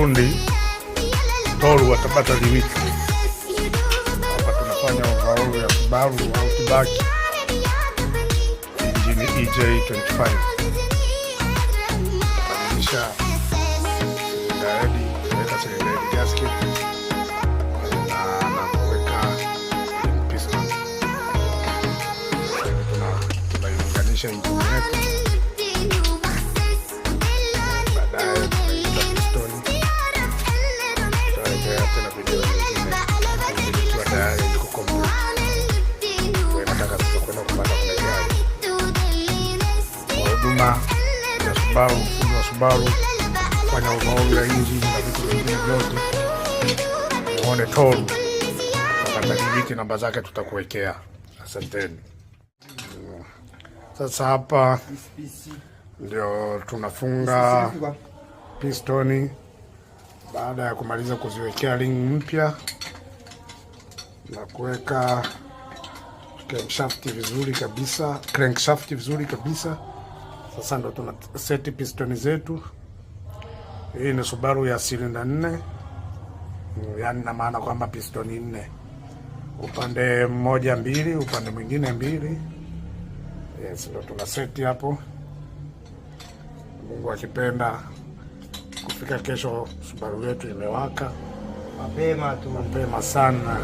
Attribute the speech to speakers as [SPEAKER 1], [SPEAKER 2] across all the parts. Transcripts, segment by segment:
[SPEAKER 1] fundi Toru wa Tabata Limited. Hapa tunafanya overhaul ya Subaru Outback engine EJ25. Kubadilisha cylinder kuweka cylinder gasket na kuweka piston. Tunaiunganisha engine yetu. Huduma ya Subaru, fundi wa Subaru kufanya overhaul ya injini na vitu vingine vyote, muone Toru Tabata. Namba zake tutakuwekea. Asanteni. Sasa hapa ndio tunafunga pistoni baada ya kumaliza kuziwekea ring mpya na kuweka crankshaft vizuri kabisa. Sasa ndo tuna seti pistoni zetu. Hii ni Subaru ya silinda 4, yaani na maana kwamba pistoni 4, upande mmoja 2, upande mwingine 2. Yes, ndo tuna seti hapo. Mungu akipenda kufika kesho Subaru yetu imewaka mapema sana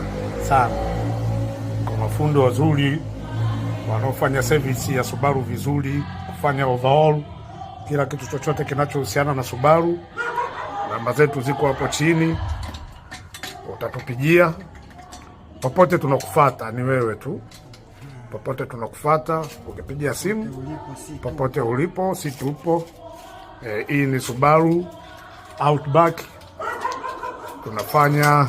[SPEAKER 1] sana. Kwa mafundi wazuri wanaofanya service ya Subaru vizuri, kufanya overhaul kila kitu chochote kinachohusiana na Subaru, namba zetu ziko hapo chini, utatupigia. Popote tunakufuata, ni wewe tu. Popote tunakufuata, ukipigia simu popote ulipo, si tupo. Hii ni Subaru Outback. Tunafanya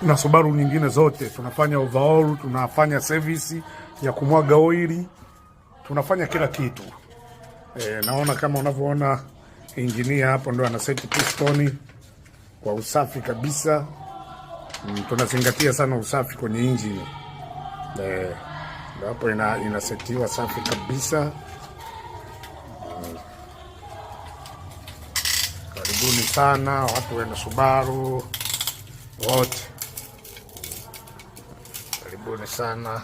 [SPEAKER 1] na Subaru nyingine zote, tunafanya overhaul, tunafanya service ya kumwaga oili, tunafanya kila kitu. Naona kama unavyoona engineer hapo ndo ana set pistoni kwa usafi kabisa. Tunazingatia sana usafi kwenye engine. Ndio hapo inasetiwa safi kabisa. Karibuni sana watu wa Subaru wote. Karibuni sana.